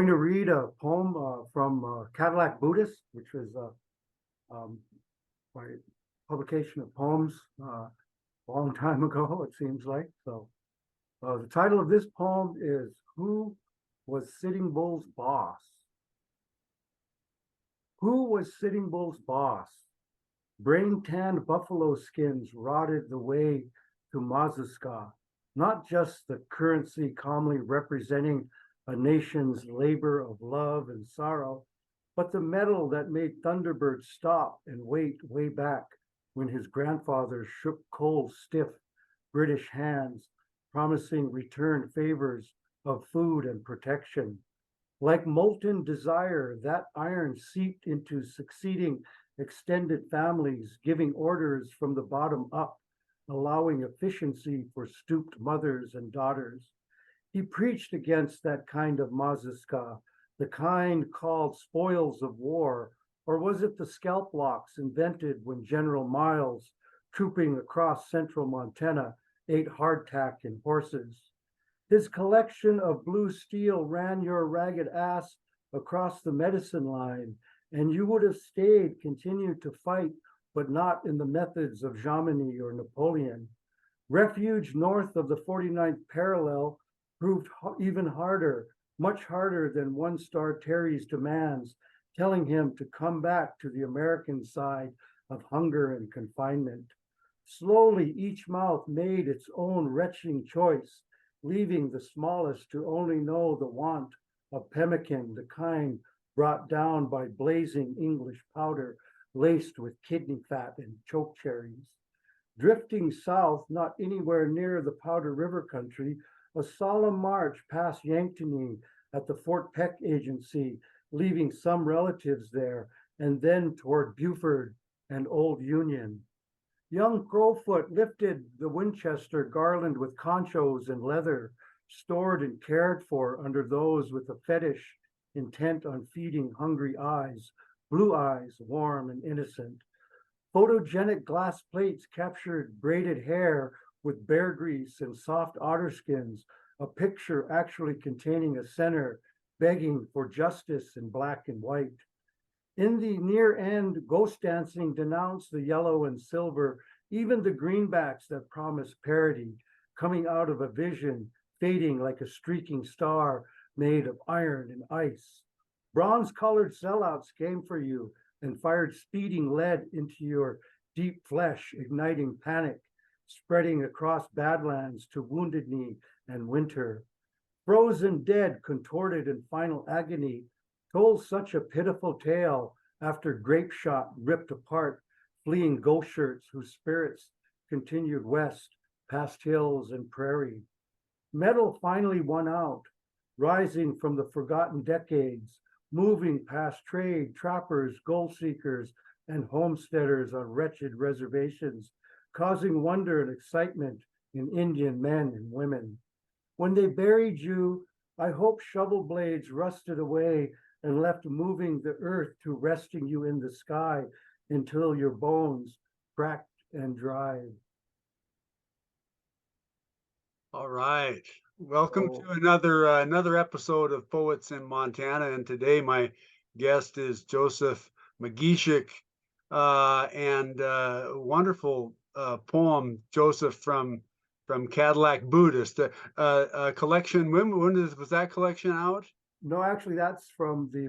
going to read a poem from Cadillac Buddhist, which was my publication of poems a long time ago, it seems like. So the title of this poem is Who Was Sitting Bull's Boss? Who was Sitting Bull's boss? Brain-tanned buffalo skins rotted the way to Mazuska, not just the currency calmly representing a nation's labor of love and sorrow, but the metal that made Thunderbird stop and wait way back when his grandfather shook cold, stiff British hands, promising return favors of food and protection. Like molten desire, that iron seeped into succeeding extended families, giving orders from the bottom up, allowing efficiency for stooped mothers and daughters. He preached against that kind of mazuska, the kind called spoils of war, or was it the scalp locks invented when General Miles, trooping across central Montana, ate hardtack and horses? His collection of blue steel ran your ragged ass across the medicine line, and you would have stayed, continued to fight, but not in the methods of Jomini or Napoleon. Refuge north of the 49th parallel proved even harder, much harder than one-star Terry's demands, telling him to come back to the American side of hunger and confinement. Slowly, each mouth made its own retching choice, leaving the smallest to only know the want of pemmican, the kind brought down by blazing English powder laced with kidney fat and choke cherries. Drifting south, not anywhere near the Powder River country, a solemn march past Yanktonee at the Fort Peck Agency, leaving some relatives there, and then toward Buford and Old Union. Young Crowfoot lifted the Winchester garland with conchos and leather, stored and cared for under those with a fetish intent on feeding hungry eyes, blue eyes, warm and innocent. Photogenic glass plates captured braided hair with bear grease and soft otter skins, a picture actually containing a center begging for justice in black and white. In the near end, ghost dancing denounced the yellow and silver, even the greenbacks that promised parity, coming out of a vision, fading like a streaking star made of iron and ice. Bronze-colored sellouts came for you and fired speeding lead into your deep flesh, igniting panic, spreading across Badlands to Wounded Knee and Winter. Frozen dead, contorted in final agony, told such a pitiful tale after grape shot ripped apart, fleeing ghost shirts whose spirits continued west, past hills and prairie. Metal finally won out, rising from the forgotten decades, moving past trade, trappers, gold seekers, and homesteaders on wretched reservations, causing wonder and excitement in Indian men and women. When they buried you, I hope shovel blades rusted away and left moving the earth to resting you in the sky until your bones cracked and dried. All right. Welcome So, to another episode of Poets in Montana. And today my guest is Joseph McGeshick, and wonderful poem, Joseph, from Cadillac Buddhist, a collection. When was that collection out? no, actually, that's from the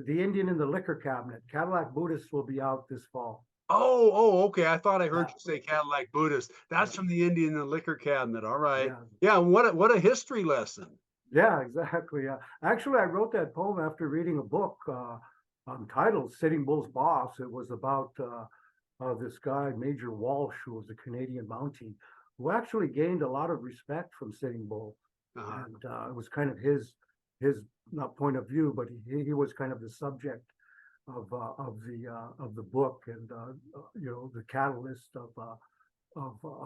Indian in the Liquor Cabinet. Cadillac Buddhist will be out this fall. Oh, okay. I thought I heard Yeah, you say Cadillac Buddhist. yeah, That's from the Indian and Liquor Cabinet. All right. yeah, Yeah. What a history lesson. yeah, exactly. Yeah, actually, I wrote that poem after reading a book titled "Sitting Bull's Boss." It was about this guy, Major Walsh, who was a Canadian Mountie, who actually gained a lot of respect from Sitting Bull, Uh-huh. and it was kind of his not point of view, but he was kind of the subject of the book, and the catalyst of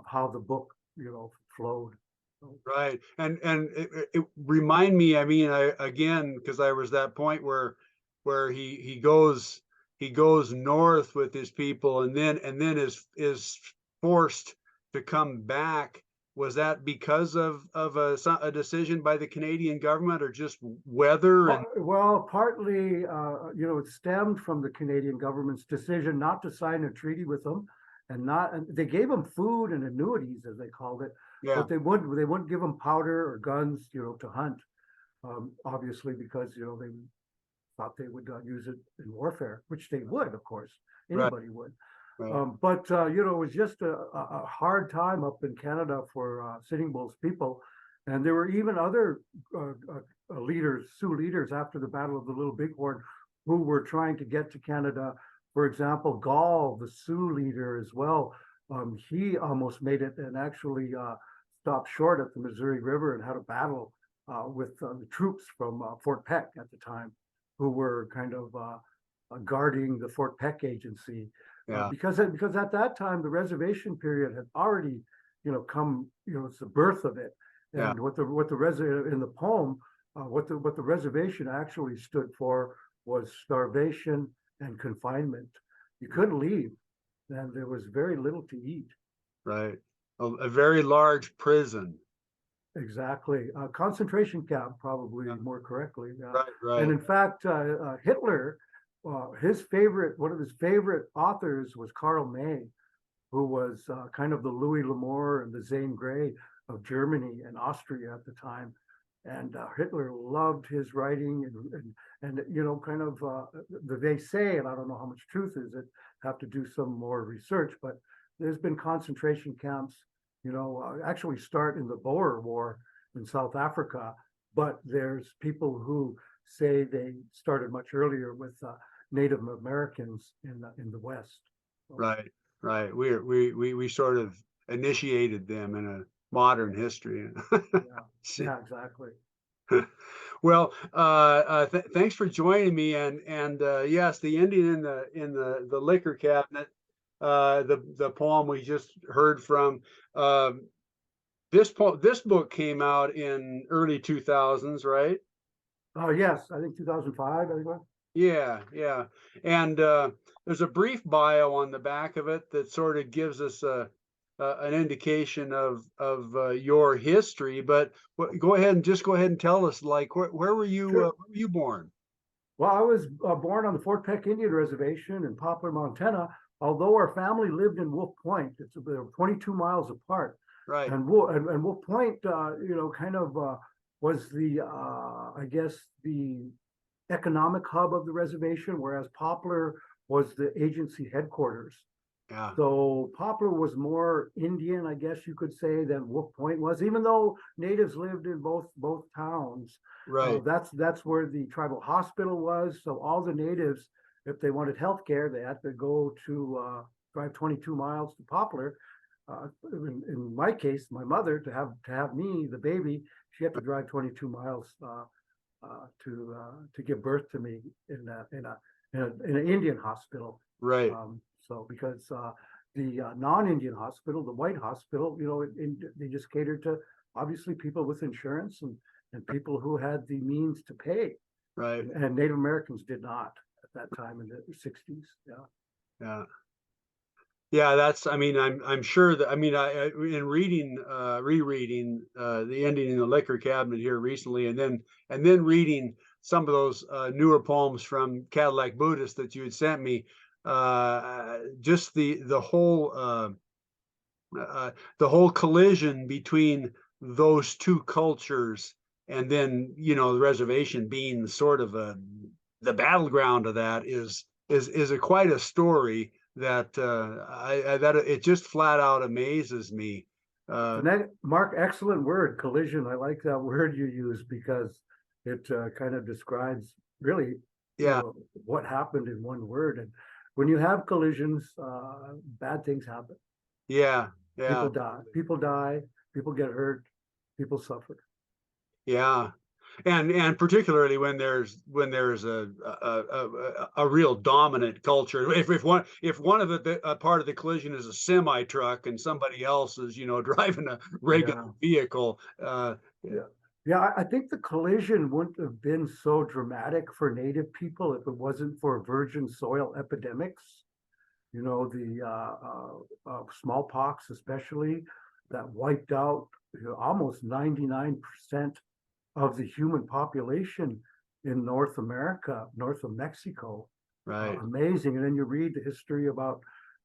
how the book flowed. So, Right. And it remind me, I mean, I again, because I was that point where he goes north with his people and then is forced to come back was that because of a decision by the Canadian government, or just weather? And Well, partly, it stemmed from the Canadian government's decision not to sign a treaty with them, and they gave them food and annuities, as they called it, yeah, but they wouldn't give them powder or guns, to hunt. Obviously, because they thought they would use it in warfare, which they would, of course, right, anybody would. right, But it was just a hard time up in Canada for Sitting Bull's people, and there were even other leaders, Sioux leaders, after the Battle of the Little Bighorn, who were trying to get to Canada. For example, Gall, the Sioux leader, as well. He almost made it and actually stopped short at the Missouri River and had a battle with the troops from Fort Peck at the time, who were kind of guarding the Fort Peck agency. yeah, Because at that time the reservation period had already come, it's the birth of it. yeah, And in the poem, what the reservation actually stood for was starvation and confinement. You couldn't leave, and there was very little to eat. right. A very large prison. Exactly. Concentration camp, probably Yeah, more correctly. right, And right. in fact, Hitler, one of his favorite authors was Karl May, who was kind of the Louis L'Amour and the Zane Grey of Germany and Austria at the time. And Hitler loved his writing, and kind of they say, and I don't know how much truth is it, have to do some more research, but there's been concentration camps, actually start in the Boer War in South Africa, but there's people who say they started much earlier with Native Americans in the West. So, Right, right. We sort of initiated them in a modern history. yeah, yeah, exactly. Well, thanks for joining me. And yes, the Indian in the liquor cabinet, the poem we just heard from. This book came out in early 2000s, right? Oh, yes, I think 2005, I think. Yeah, yeah. And there's a brief bio on the back of it that sort of gives us an indication of your history. But go ahead and tell us, like, where were Sure. you born? Well, I was born on the Fort Peck Indian Reservation in Poplar, Montana. Although our family lived in Wolf Point, it's about 22 miles apart. Right, And Wolf Point, kind of was the, I guess, the economic hub of the reservation, whereas Poplar was the agency headquarters. yeah, So Poplar was more Indian, I guess you could say, than Wolf Point was, even though natives lived in both towns. right, That's where the tribal hospital was. So all the natives, if they wanted health care, they had to go to drive 22 miles to Poplar. In my case, my mother, to have me, the baby, she had to drive 22 miles to give birth to me in an Indian hospital. right. So because the non-Indian hospital, the white hospital, they just catered to obviously people with insurance and people who had the means to pay, Right. and Native Americans did not at that time in the 60s. Yeah. Yeah. Yeah, I mean, I'm sure that, I mean, in rereading, the Ending in the Liquor Cabinet here recently, and then reading some of those, newer poems from Cadillac Buddhist that you had sent me, just the whole collision between those two cultures, and then, the reservation being sort of the battleground of that is quite a story that that it just flat out amazes me. Uh, Mark, excellent word, collision. I like that word you use because it kind of describes really, yeah, what happened in one word. And when you have collisions, bad things happen. yeah, yeah, People die, people get hurt, people suffer. yeah. And particularly when there's a real dominant culture. If one of the a part of the collision is a semi truck and somebody else is driving a regular Yeah. vehicle, Yeah. Yeah, I think the collision wouldn't have been so dramatic for native people if it wasn't for virgin soil epidemics. The smallpox, especially. that wiped out almost 99% of the human population in North America, north of Mexico. Right. Amazing. And then you read the history about,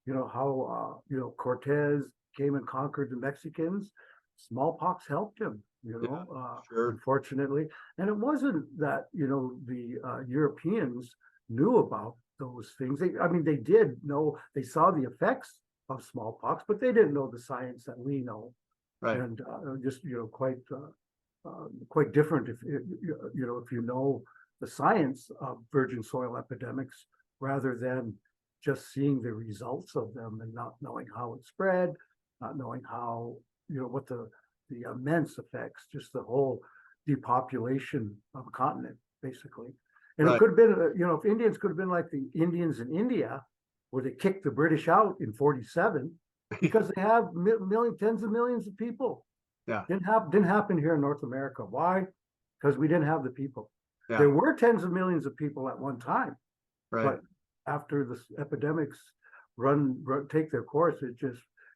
how, Cortez came and conquered the Mexicans. Smallpox helped him, Sure. unfortunately. And it wasn't that, the Europeans knew about those things. They did know, they saw the effects of smallpox, but they didn't know the science that we know. Right. And just, quite different if you know the science of virgin soil epidemics rather than just seeing the results of them and not knowing how it spread, not knowing how, what the immense effects, just the whole depopulation of a continent, basically. And Right. it could have been, if Indians could have been like the Indians in India, where they kicked the British out in 47, because they have tens of millions of people. Yeah. Didn't happen here in North America. Why? Because we didn't have the people. Yeah. There were tens of millions of people at one time, Right. but after the epidemics take their course,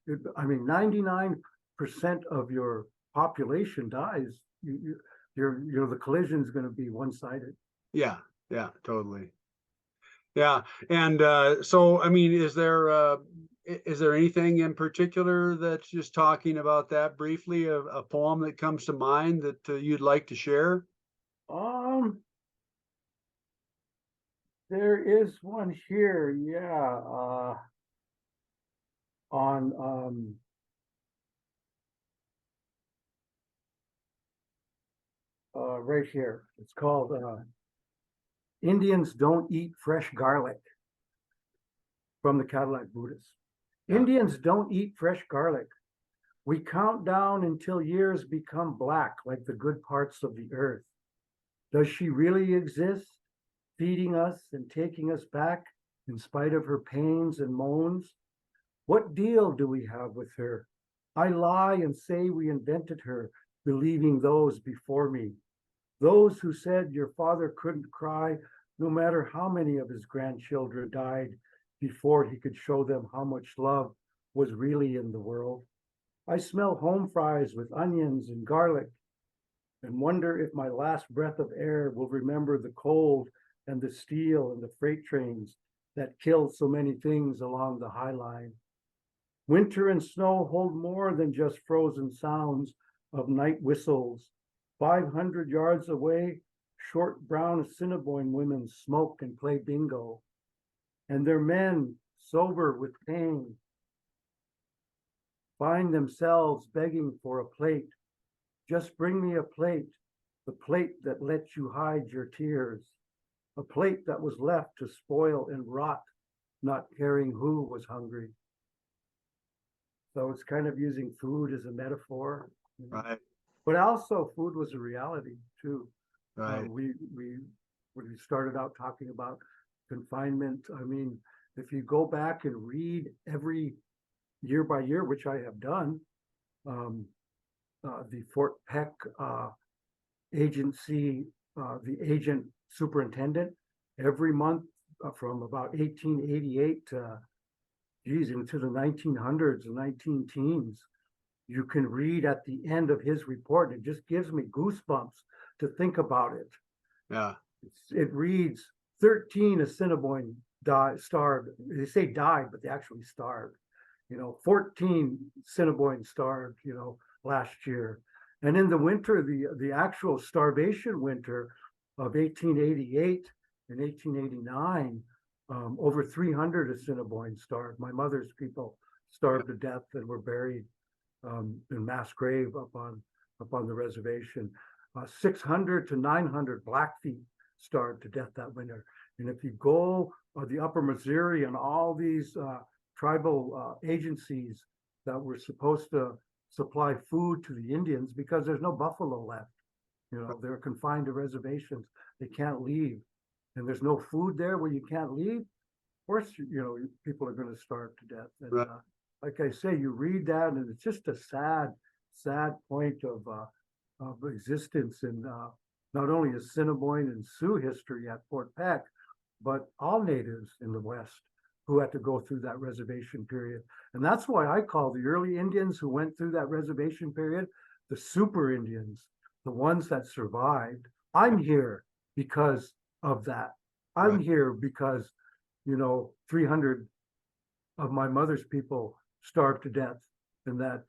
99% of your population dies. The collision is going to be one-sided. Yeah. Yeah. Totally. Yeah. And so, is there anything in particular that's just talking about that briefly, a poem that comes to mind that you'd like to share? There is one here, yeah, on right here. It's called Indians Don't Eat Fresh Garlic, from the Cadillac Buddhists. Yeah. Indians don't eat fresh garlic. We count down until years become black like the good parts of the earth. Does she really exist, feeding us and taking us back in spite of her pains and moans? What deal do we have with her? I lie and say we invented her, believing those before me. Those who said your father couldn't cry, no matter how many of his grandchildren died before he could show them how much love was really in the world. I smell home fries with onions and garlic and wonder if my last breath of air will remember the cold and the steel and the freight trains that killed so many things along the High Line. Winter and snow hold more than just frozen sounds of night whistles. 500 yards away, short brown Assiniboine women smoke and play bingo. And their men, sober with pain, find themselves begging for a plate. Just bring me a plate, the plate that lets you hide your tears, a plate that was left to spoil and rot, not caring who was hungry. So it's kind of using food as a metaphor. Right. But also food was a reality too. Right. When we started out talking about confinement, if you go back and read every year by year, which I have done, the Fort Peck agency, the agent superintendent, every month from about 1888 to into the 1900s and 19 teens, you can read at the end of his report. It just gives me goosebumps to think about it. Yeah. It reads 13 Assiniboine starved. They say died, but they actually starved. 14 Assiniboine starved, last year. And in the winter, the actual starvation winter of 1888 and 1889, over 300 Assiniboine starved. My mother's people starved to death and were buried in mass grave up on the reservation. 600 to 900 Blackfeet starved to death that winter. And if you go the upper Missouri and all these tribal agencies that were supposed to supply food to the Indians, because there's no buffalo left, they're confined to reservations, they can't leave, and there's no food there where you can't leave. Of course, people are going to starve to death. And Right. Like I say, you read that, and it's just a sad point of existence in not only Assiniboine and Sioux history at Fort Peck, but all natives in the West who had to go through that reservation period. And that's why I call the early Indians who went through that reservation period the super Indians, the ones that survived. I'm here because of that. I'm Right. here because, 300 of my mother's people starved to death in that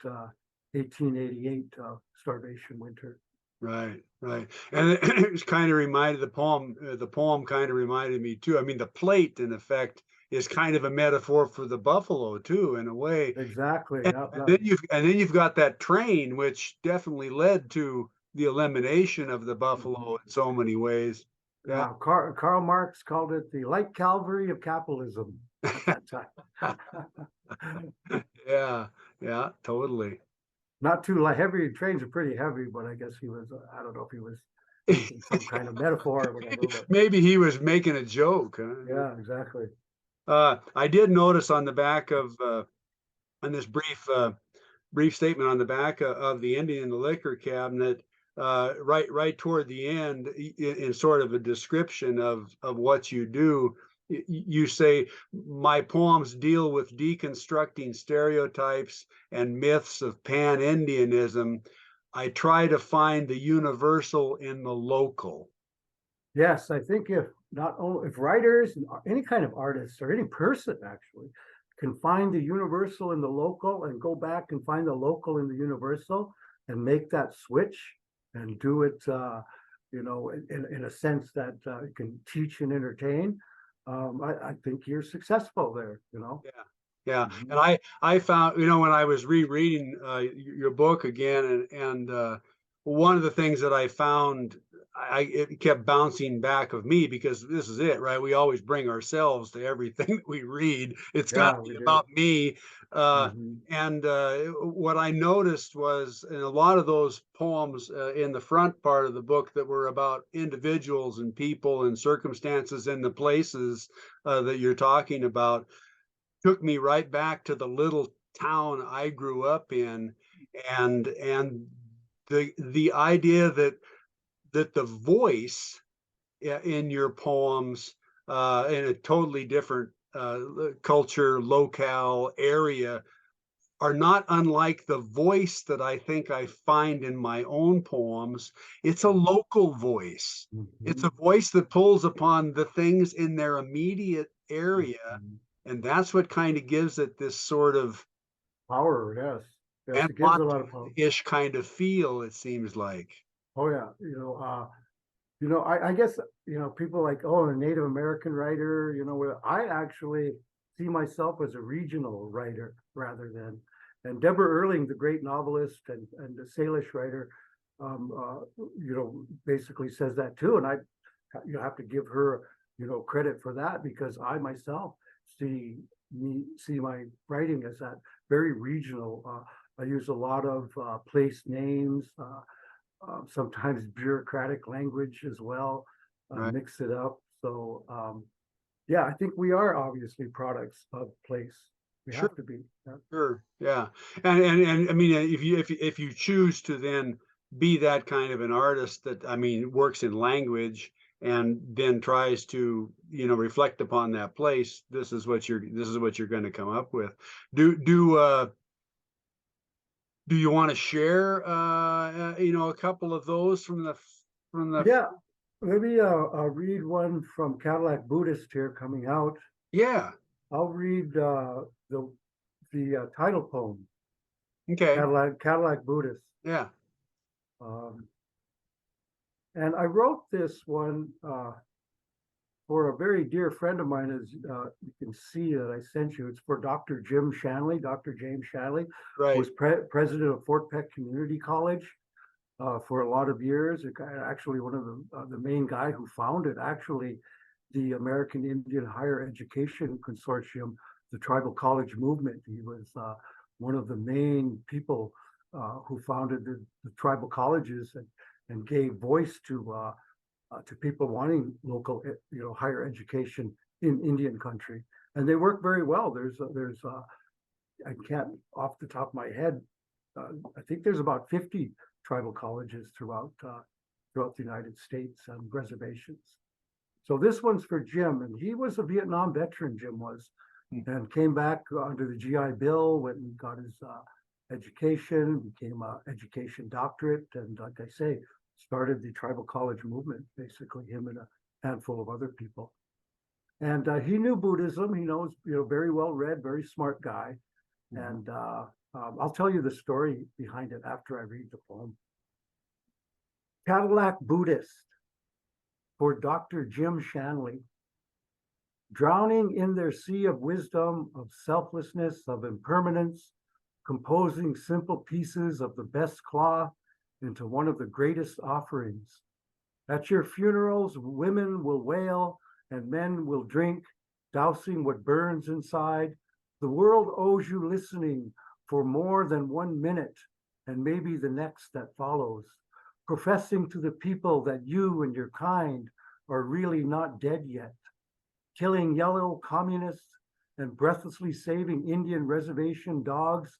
1888 starvation winter. Right, right. And it was kind of reminded the poem kind of reminded me too. I mean, the plate in effect is kind of a metaphor for the buffalo too, in a way. Exactly. And, and then you've got that train, which definitely led to the elimination of the buffalo in so many ways. Yeah. Karl Marx called it the light cavalry of capitalism at that time. Yeah, yeah, totally. Not too heavy. Trains are pretty heavy, but I guess he was, I don't know if he was using some kind of metaphor or whatever, but Maybe he was making a joke, huh? yeah, exactly. I did notice on the back of on this brief statement on the back of the Indian the liquor cabinet, right toward the end, in sort of a description of what you do. You say, my poems deal with deconstructing stereotypes and myths of pan-Indianism. I try to find the universal in the local. Yes, I think if not only if writers and any kind of artists or any person actually can find the universal in the local and go back and find the local in the universal and make that switch and do it, in a sense that it can teach and entertain, I think you're successful there. Yeah. Yeah, Mhm. and I found, when I was rereading your book again, and one of the things that I found, it kept bouncing back of me, because this is it, right? We always bring ourselves to everything that we read. It's got Yeah, to be we do. about me. Uh, Mhm. and what I noticed was in a lot of those poems in the front part of the book that were about individuals and people and circumstances and the places that you're talking about, took me right back to the little town I grew up in, and the idea that the voice in your poems, in a totally different culture, locale, area, are not unlike the voice that I think I find in my own poems. It's a local voice. It's a Mhm. voice that pulls upon the things in their immediate area, Mhm. and that's what kind of gives it this sort of Power, yes. Yes, and it gives a lot of power. ish kind of feel, it seems like. Oh yeah, I guess, people like, oh, a Native American writer, where I actually see myself as a regional writer rather than, and Deborah Erling, the great novelist and the Salish writer, basically says that too. And you have to give her, credit for that, because I myself see my writing as that very regional. I use a lot of place names, sometimes bureaucratic language as well, Right. mix it up. So, yeah, I think we are obviously products of place. We Sure. have to be. Yeah. Sure. Yeah. And I mean, if you choose to then be that kind of an artist that, I mean, works in language and then tries to, reflect upon that place, this is what you're going to come up with. Do you want to share a couple of those from the Yeah, maybe I'll read one from Cadillac Buddhist here coming out. yeah. I'll read the title poem, Okay. Cadillac Buddhist. Yeah. Um, and I wrote this one for a very dear friend of mine, as you can see that I sent you. It's for Dr. Dr. James Shanley, who Right. was president of Fort Peck Community College for a lot of years. Actually, one of the main guy who founded actually the American Indian Higher Education Consortium, the tribal college movement. He was one of the main people who founded the tribal colleges and gave voice to people wanting local, higher education in Indian country, and they work very well. There's I can't off the top of my head. I think there's about 50 tribal colleges throughout the United States and reservations. So this one's for Jim, and he was a Vietnam veteran. Jim was, and came back under the GI Bill, went and got his education, became an education doctorate, and like I say, started the tribal college movement, basically him and a handful of other people. And he knew Buddhism. He knows, very well read, very smart guy. And I'll tell you the story behind it after I read the poem. Cadillac Buddhist for Dr. Jim Shanley. Drowning in their sea of wisdom, of selflessness, of impermanence, composing simple pieces of the best cloth into one of the greatest offerings. At your funerals, women will wail and men will drink, dousing what burns inside. The world owes you listening for more than 1 minute, and maybe the next that follows, professing to the people that you and your kind are really not dead yet, killing yellow communists and breathlessly saving Indian reservation dogs,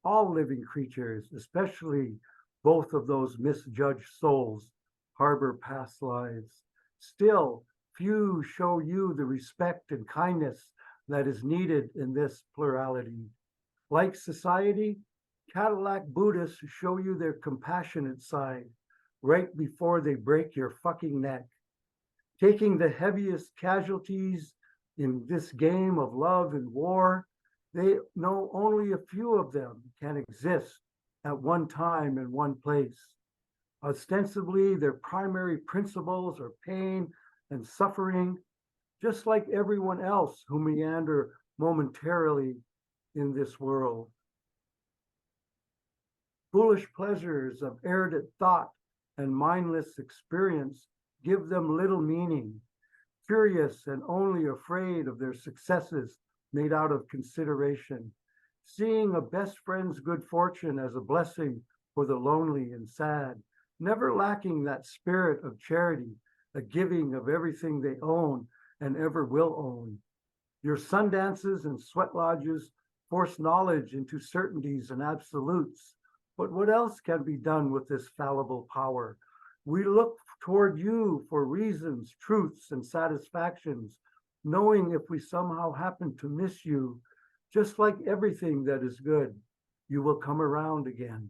all living creatures, especially both of those misjudged souls, harbor past lives. Still, few show you the respect and kindness that is needed in this plurality. Like society, Cadillac Buddhists show you their compassionate side right before they break your fucking neck. Taking the heaviest casualties in this game of love and war, they know only a few of them can exist at one time in one place. Ostensibly, their primary principles are pain and suffering, just like everyone else who meander momentarily in this world. Foolish pleasures of erudite thought and mindless experience give them little meaning, curious and only afraid of their successes made out of consideration, seeing a best friend's good fortune as a blessing for the lonely and sad, never lacking that spirit of charity, a giving of everything they own and ever will own. Your sun dances and sweat lodges force knowledge into certainties and absolutes. But what else can be done with this fallible power? We look toward you for reasons, truths, and satisfactions, knowing if we somehow happen to miss you, just like everything that is good, you will come around again.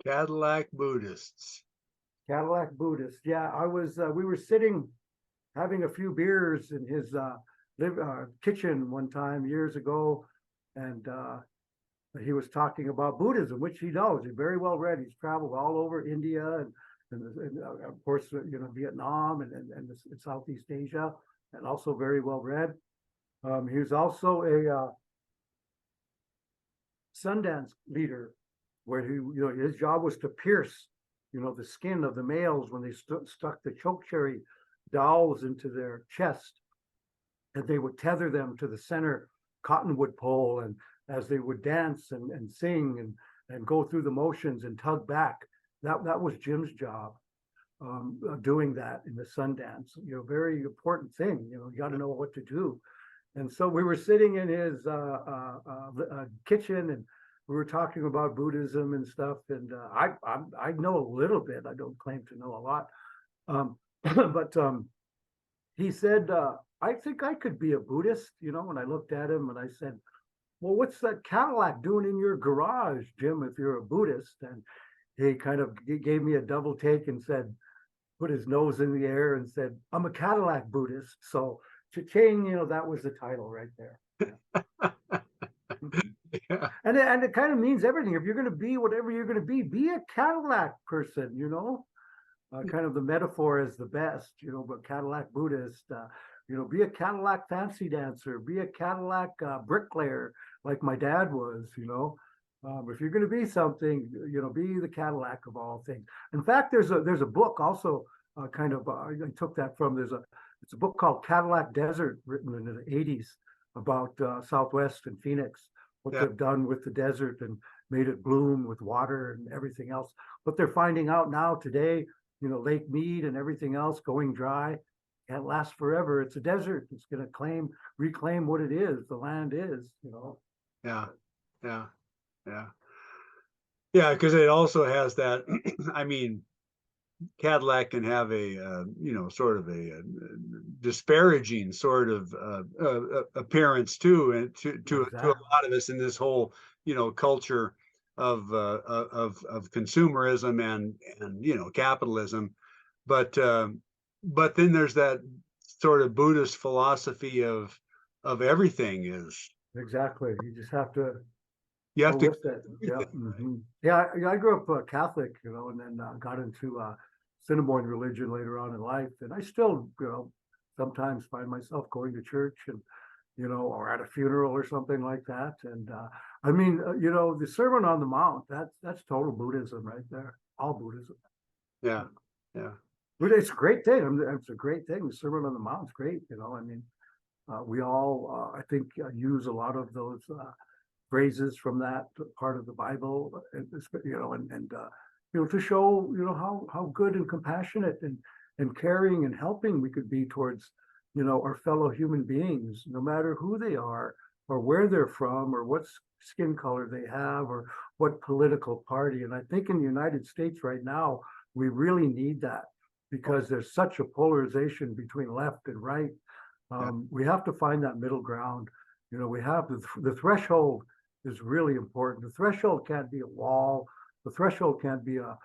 Cadillac Buddhists. Cadillac Buddhist. Yeah, we were sitting having a few beers in his kitchen one time years ago, and he was talking about Buddhism, which he knows. He's very well read. He's traveled all over India and of course, Vietnam and Southeast Asia, and also very well read. He was also a Sundance leader, where his job was to pierce, the skin of the males when they stuck the chokecherry dowels into their chest, and they would tether them to the center cottonwood pole, and as they would dance and sing and go through the motions and tug back, that was Jim's job, doing that in the Sundance. Very important thing. You got to know what to do. And so we were sitting in his kitchen, and we were talking about Buddhism and stuff. And I know a little bit. I don't claim to know a lot. But he said, I think I could be a Buddhist, when I looked at him, and I said, well, what's that Cadillac doing in your garage, Jim, if you're a Buddhist? And he kind of gave me a double take and said, put his nose in the air and said, I'm a Cadillac Buddhist. So cha-ching, that was the title right there. Yeah. And it kind of means everything. If you're going to be whatever you're going to be a Cadillac person, kind of the metaphor is the best, but Cadillac Buddhist, be a Cadillac fancy dancer, be a Cadillac bricklayer, like my dad was, if you're going to be something, be the Cadillac of all things. In fact, there's a book also, I took that from, it's a book called Cadillac Desert, written in the 80s, about Southwest and Phoenix, what they've done with the desert and made it bloom with water and everything else. What they're finding out now today, Lake Mead and everything else going dry, can't last forever. It's a desert. It's going to reclaim what it is. The land is, Yeah. Because it also has that, Cadillac can have a sort of a disparaging sort of appearance too, and to a Exactly. lot of us in this whole culture of consumerism and capitalism. But then there's that sort of Buddhist philosophy of everything is Exactly. You just have to you go have to with it. Yeah. everything, right? Yeah. I grew up Catholic, and then got into Assiniboine religion later on in life. And I still, sometimes find myself going to church and, or at a funeral or something like that. And I mean, the Sermon on the Mount, that's total Buddhism right there. All Buddhism. Yeah, yeah, But it's a great thing. I mean, it's a great thing. The Sermon on the Mount's great. I mean, we all, I think, use a lot of those phrases from that part of the Bible, and to show how good and compassionate and caring and helping we could be towards our fellow human beings, no matter who they are or where they're from or what skin color they have or what political party. And I think in the United States right now we really need that because there's such a polarization between left and right. yeah. We have to find that middle ground. We have the threshold is really important. The threshold can't be a wall. The threshold can't be a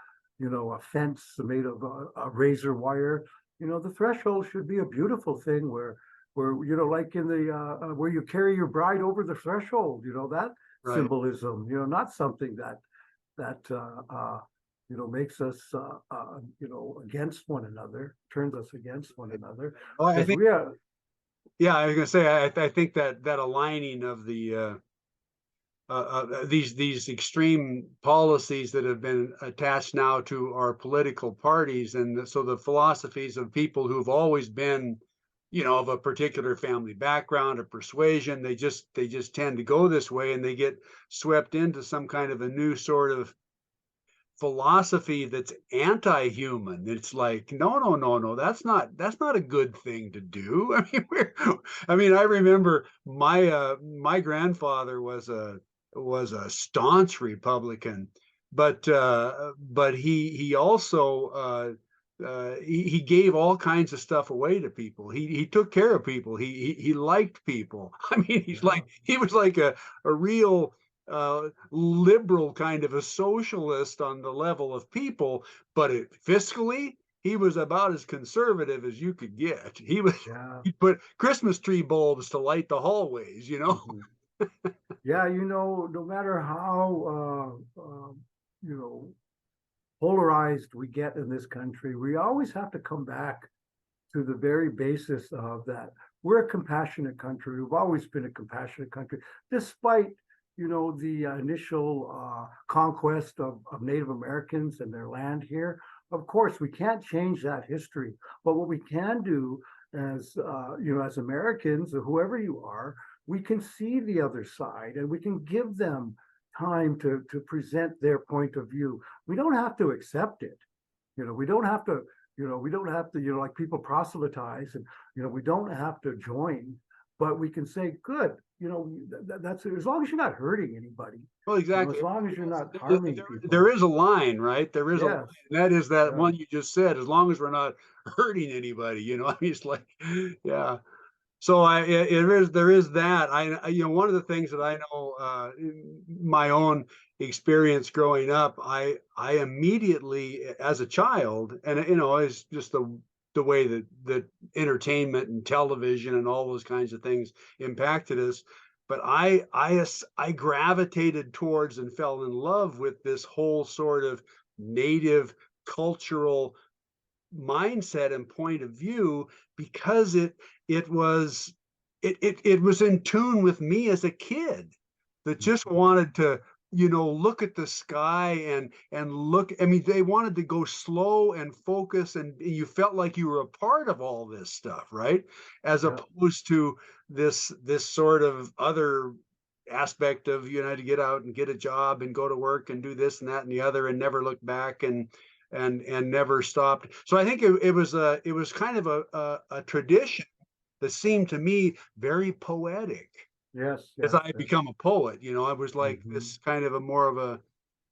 fence made of a razor wire. The threshold should be a beautiful thing where like in the where you carry your bride over the threshold. That Right. symbolism. Not something that makes us against one another, turns us against one another, Oh, I because think, we are. yeah, I was gonna say, I think that aligning of the these extreme policies that have been attached now to our political parties, and so the philosophies of people who've always been, of a particular family background or persuasion, they just tend to go this way, and they get swept into some kind of a new sort of philosophy that's anti-human. It's like, no, no, no, no, that's not a good thing to do. I remember my grandfather was a staunch Republican, but he also he gave all kinds of stuff away to people. He took care of people. He liked people. Yeah. He was like a real liberal kind of a socialist on the level of people, but fiscally, he was about as conservative as you could get. Yeah. He put Christmas tree bulbs to light the hallways. Mhm. Yeah, no matter how polarized we get in this country, we always have to come back to the very basis of that. We're a compassionate country. We've always been a compassionate country, despite the initial conquest of Native Americans and their land here. Of course, we can't change that history, but what we can do as Americans or whoever you are, we can see the other side and we can give them time to present their point of view. We don't have to accept it. We don't have to, like people proselytize and, we don't have to join, but we can say, good, that's as long as you're not hurting anybody, Well, exactly. as long as you're not There, harming there people. is a line, right? There is a line. Yes. And that is that Yeah. one you just said. As long as we're not hurting anybody. It's like, yeah. So there is that. One of the things that I know, my own experience growing up, I immediately as a child, and it's just the way that entertainment and television and all those kinds of things impacted us. But I gravitated towards and fell in love with this whole sort of native cultural mindset and point of view because it was in tune with me as a kid that just wanted to look at the sky and look. They wanted to go slow and focus, and you felt like you were a part of all this stuff, right? As Yeah. opposed to this sort of other aspect of had to get out and get a job and go to work and do this and that and the other and never look back and never stopped. So I think it was kind of a tradition that seemed to me very poetic. Yes. As Yes. I become a poet, I was like Mhm. this kind of a more of a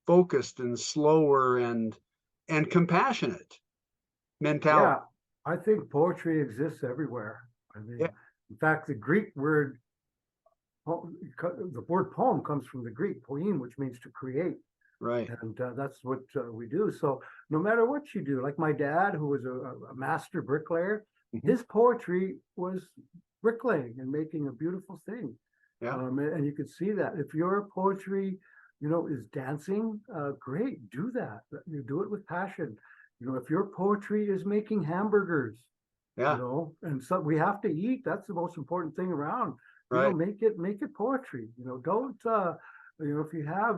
focused and slower and compassionate. mentality. Yeah, I think poetry exists everywhere. I Yeah, mean, in fact, the Greek word, the word poem comes from the Greek poem, which means to create. right. And that's what we do. So no matter what you do, like my dad, who was a master bricklayer, Mhm. his poetry was bricklaying and making a beautiful thing. Yeah, And you can see that if your poetry, is dancing, great, do that. You do it with passion. If your poetry is making hamburgers, yeah, and so we have to eat. That's the most important thing around. right. Make it poetry. Don't if you have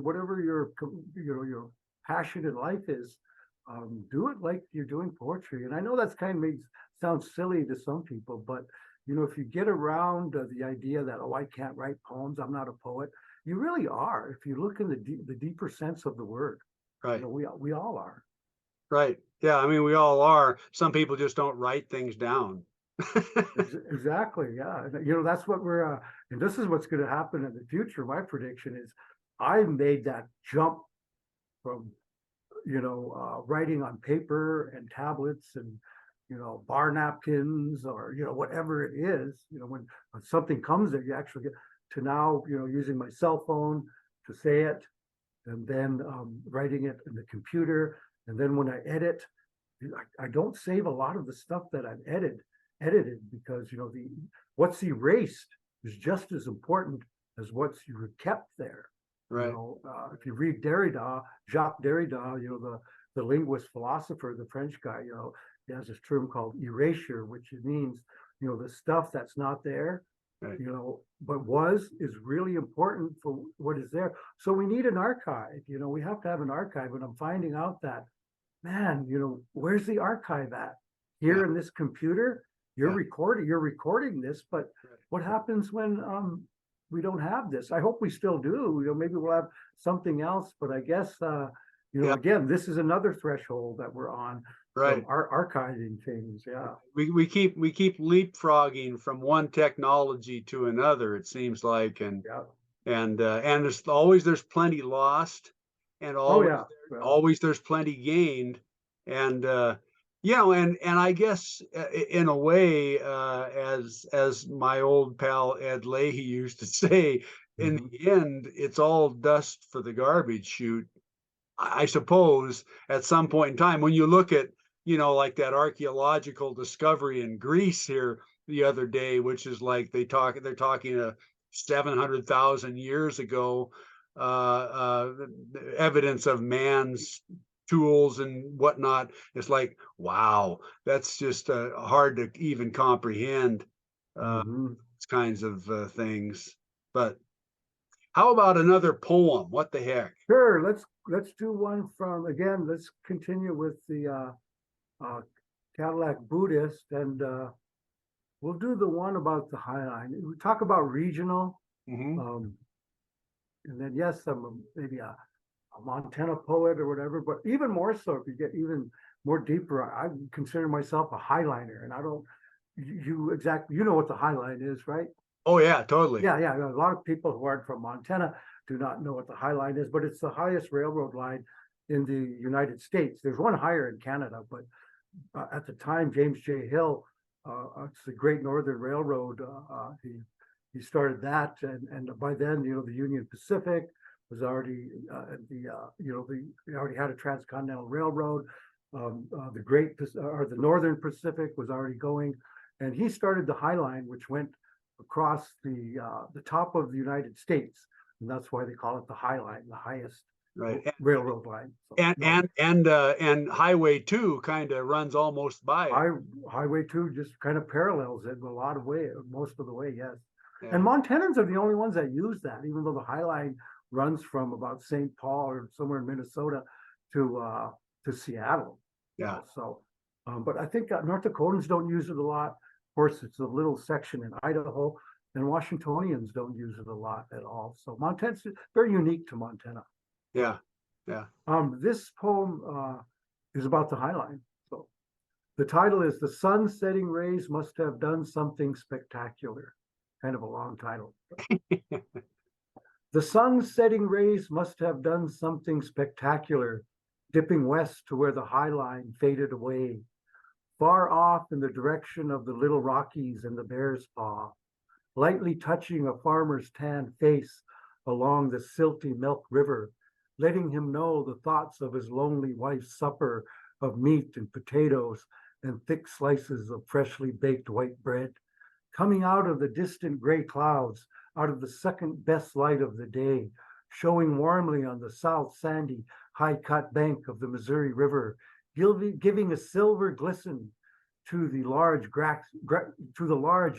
whatever your passion in life is, do it like you're doing poetry. And I know that's kind of makes sounds silly to some people, but if you get around the idea that, oh, I can't write poems, I'm not a poet, you really are. If you look in the deeper sense of the word, Right. we all are. Right. Yeah. I mean, we all are. Some people just don't write things down. Exactly. Yeah. And, that's what and this is what's going to happen in the future. My prediction is I made that jump from, writing on paper and tablets and, bar napkins or, whatever it is, when something comes that you actually get to now, using my cell phone to say it and then writing it in the computer. And then when I edit, I don't save a lot of the stuff that I've edited because what's erased is just as important as what's kept there. Right. If you read Derrida, Jacques Derrida, the linguist philosopher, the French guy, he has this term called erasure, which means the stuff that's not there, Right. but is really important for what is there. So we need an archive. We have to have an archive, and I'm finding out that, man, where's the archive at? Here Yeah. in this computer, you're recording this, but Right. what happens when we don't have this? I hope we still do. Maybe we'll have something else, but I guess Yeah. again, this is another threshold that we're on from Right. archiving things. Yeah. We keep leapfrogging from one technology to another, it seems like, and Yeah. and there's plenty lost, and Oh yeah. Well, always there's plenty gained, and and I guess in a way, as my old pal Ed Leahy used to say, in mhm. the end, it's all dust for the garbage chute. I suppose at some point in time, when you look at, like that archaeological discovery in Greece here the other day, which is like they're talking 700,000 years ago, evidence of man's tools and whatnot. It's like, wow, that's just hard to even comprehend Mhm. these kinds of things. But how about another poem? What the heck? Sure. Let's do one from again. Let's continue with the Cadillac Buddhist, and we'll do the one about the High Line. We talk about regional, Hmm. um, and then yes, maybe a Montana poet or whatever. But even more so, if you get even more deeper, I consider myself a highliner, and I don't. You exactly, what the High Line is, right? Oh yeah, totally. Yeah, yeah. A lot of people who aren't from Montana do not know what the High Line is, but it's the highest railroad line in the United States. There's one higher in Canada, but at the time, James J. Hill, it's the Great Northern Railroad. He started that, and by then, the Union Pacific was already they already had a transcontinental railroad. The Northern Pacific was already going, and he started the High Line, which went across the top of the United States, and that's why they call it the High Line, the highest Right. railroad line. So, And no, and Highway 2 kind of runs almost by it. Highway 2 just kind of parallels it in a lot of way, most of the way, yes. And Yeah. Montanans are the only ones that use that, even though the High Line runs from about St. Paul or somewhere in Minnesota to Seattle. Yeah. So, but I think North Dakotans don't use it a lot. Of course, it's a little section in Idaho, and Washingtonians don't use it a lot at all. So Montana's very unique to Montana. Yeah. Yeah. This poem is about the High Line. So the title is "The Sun Setting Rays Must Have Done Something Spectacular." Kind of a long title. The sun setting rays must have done something spectacular, dipping west to where the High Line faded away far off in the direction of the Little Rockies and the Bear's Paw, lightly touching a farmer's tanned face along the silty Milk River, letting him know the thoughts of his lonely wife's supper of meat and potatoes and thick slices of freshly baked white bread, coming out of the distant gray clouds, out of the second best light of the day, showing warmly on the south sandy, high-cut bank of the Missouri River, giving a silver glisten to the large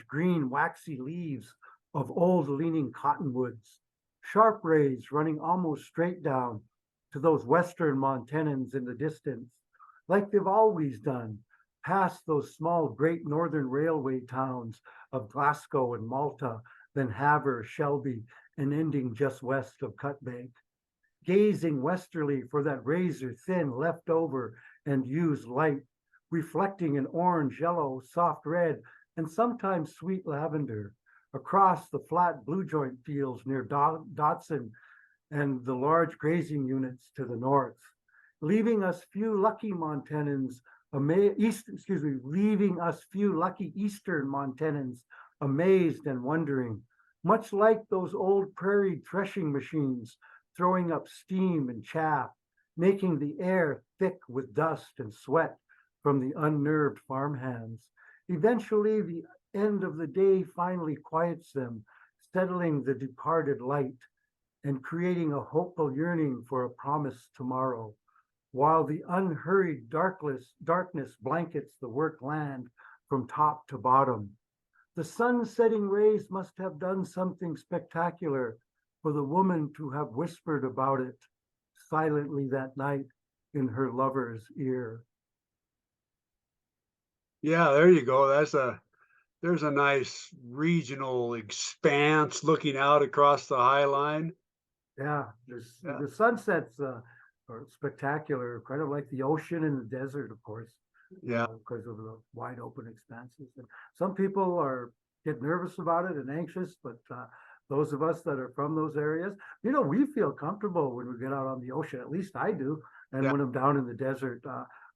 green waxy leaves of old leaning cottonwoods, sharp rays running almost straight down to those western Montanans in the distance, like they've always done, past those small great northern railway towns of Glasgow and Malta, then Havre, Shelby, and ending just west of Cutbank, gazing westerly for that razor thin leftover and used light, reflecting in orange, yellow, soft red, and sometimes sweet lavender, across the flat blue joint fields near Dotson and the large grazing units to the north, leaving us few lucky Montanans, leaving us few lucky Eastern Montanans amazed and wondering, much like those old prairie threshing machines throwing up steam and chaff, making the air thick with dust and sweat from the unnerved farmhands. Eventually, the end of the day finally quiets them, settling the departed light and creating a hopeful yearning for a promised tomorrow, while the unhurried darkness blankets the work land from top to bottom. The sun setting rays must have done something spectacular for the woman to have whispered about it silently that night in her lover's ear. Yeah, there you go. There's a nice regional expanse looking out across the High Line. Yeah, Yeah. the sunsets are spectacular, kind of like the ocean and the desert, of course. Yeah. Because of the wide open expanses. And some people get nervous about it and anxious, but those of us that are from those areas, we feel comfortable when we get out on the ocean. At least I do. And Yeah. when I'm down in the desert,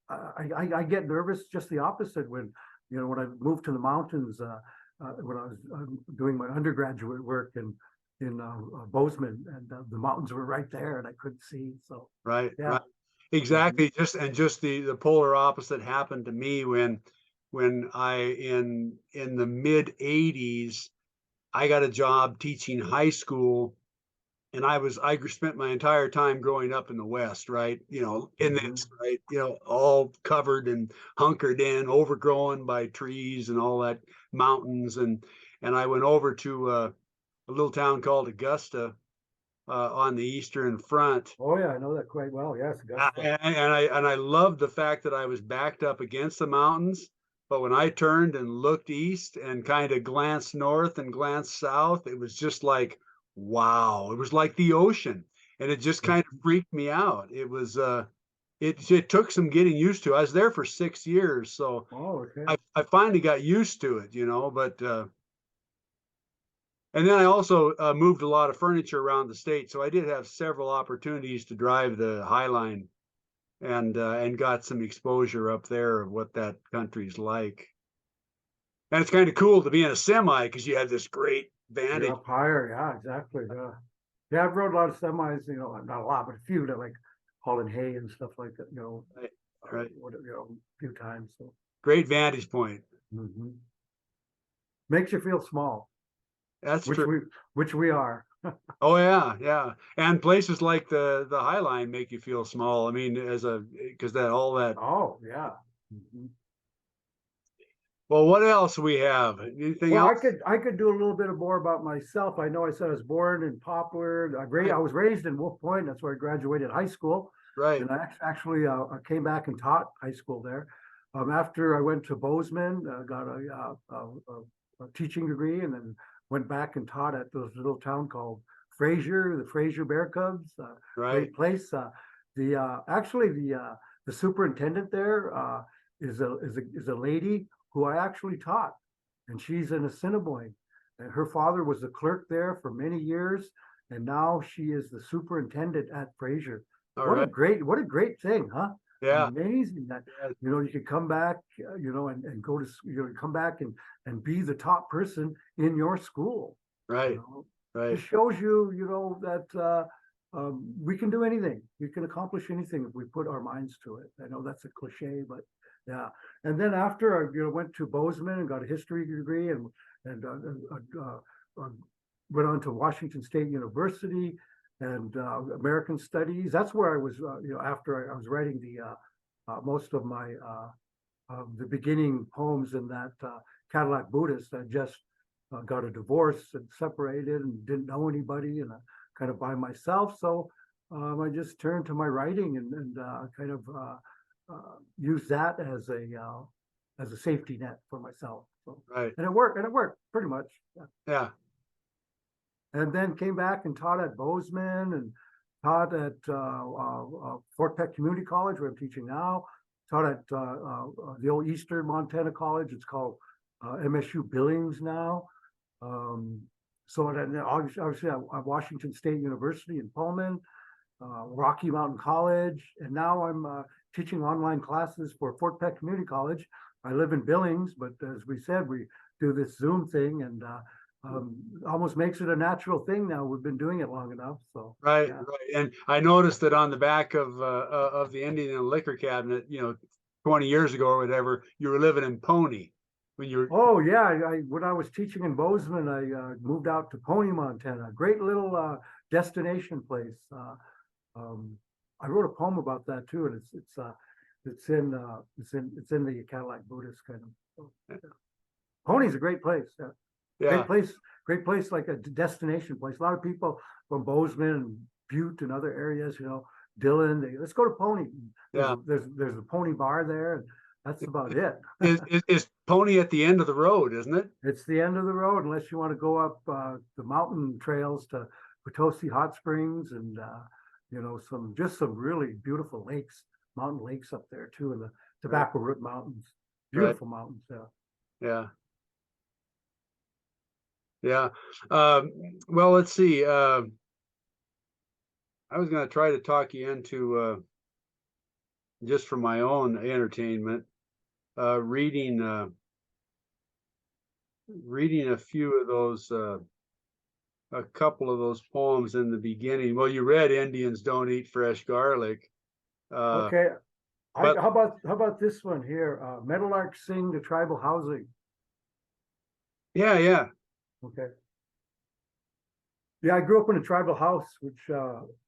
I get nervous just the opposite when I moved to the mountains when I was doing my undergraduate work in Bozeman, and the mountains were right there and I couldn't see. So Right, yeah. right. Exactly. Just the polar opposite happened to me when I in the mid 80s I got a job teaching high school, and I spent my entire time growing up in the West, right? In this, right? All covered and hunkered in, overgrown by trees and all that mountains, and I went over to a little town called Augusta on the Eastern Front. Oh yeah, I know that quite well. Yes, Augusta. And I loved the fact that I was backed up against the mountains. But when I turned and looked east and kind of glanced north and glanced south, it was just like, wow. It was like the ocean. And it just kind of freaked me out. It took some getting used to. I was there for 6 years, so okay. I finally got used to it, but and then I also moved a lot of furniture around the state, so I did have several opportunities to drive the High Line, and got some exposure up there of what that country's like. And it's kind of cool to be in a semi because you have this great vantage. You're up higher. Yeah, exactly. Yeah. Yeah, I've rode a lot of semis, not a lot, but a few that like hauling hay and stuff like that, Right. Right. A few times. So Great vantage point. mhm. Makes you feel small, That's which true. we are. Oh yeah, yeah. And places like the High Line make you feel small. I mean, because that all that. Oh yeah. Mhm. Well, what else we have? Anything Well, else? I could do a little bit more about myself. I know I said I was born in Poplar. I was raised in Wolf Point. That's where I graduated high school. Right. And actually I came back and taught high school there. After I went to Bozeman, got a teaching degree, and then went back and taught at this little town called Fraser, the Fraser Bear Cubs. Right. Great place. The superintendent there is a lady who I actually taught, and she's in Assiniboine. And her father was the clerk there for many years, and now she is the superintendent at Fraser. All What a right. great thing, huh? Yeah. Amazing that, Yeah. you could come back, and go to, come back and be the top person in your school, you Right. know. Right. Just shows you, that we can do anything. We can accomplish anything if we put our minds to it. I know that's a cliche, but yeah. And then after I, went to Bozeman and got a history degree and went on to Washington State University and American Studies. That's where I was, after I was writing most of my the beginning poems in that Cadillac Buddhist. I just got a divorce and separated and didn't know anybody and kind of by myself. So I just turned to my writing and kind of used that as a safety net for myself. So, Right. and it worked pretty much. Yeah. Yeah. And then came back and taught at Bozeman and taught at Fort Peck Community College, where I'm teaching now. Taught at the old Eastern Montana College. It's called MSU Billings now. So then obviously at Washington State University in Pullman, Rocky Mountain College, and now I'm teaching online classes for Fort Peck Community College. I live in Billings, but as we said, we do this Zoom thing and almost makes it a natural thing now. We've been doing it long enough, so. Right, Yeah. right. And I noticed that on the back of the Indian and Liquor Cabinet, 20 years ago or whatever, you were living in Pony when you were. Oh yeah, when I was teaching in Bozeman, I moved out to Pony, Montana. Great little destination place. I wrote a poem about that too, and it's in the Cadillac Buddhist kind of. So, Pony's a great place. Yeah. Yeah. Great place, like a destination place. A lot of people from Bozeman and Butte and other areas, Dillon, let's go to Pony. Yeah. There's a Pony bar there, and that's about it. Is Pony at the end of the road, isn't it? It's the end of the road, unless you want to go up the mountain trails to Potosi Hot Springs and some really beautiful lakes, mountain lakes up there too, in the Tobacco Root Mountains. Beautiful mountains. Yeah. Yeah. Well, let's see. I was going to try to talk you into just for my own entertainment, reading a few of those, a couple of those poems in the beginning. Well, you read "Indians Don't Eat Fresh Garlic." Okay. But how about this one here? Meadowlarks sing to tribal housing. yeah. Okay. Yeah, I grew up in a tribal house, which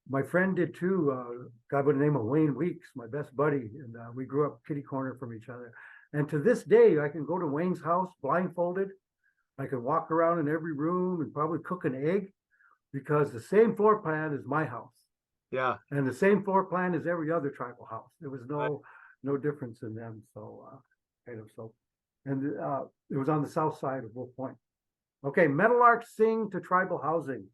my friend did too. A guy by the name of Wayne Weeks, my best buddy, and we grew up kitty corner from each other. And to this day, I can go to Wayne's house blindfolded. I can walk around in every room and probably cook an egg because the same floor plan is my house. Yeah. And the same floor plan as every other tribal house. There was no difference in them. So and it was on the south side of Wolf Point. Okay, meadowlarks sing to tribal housing.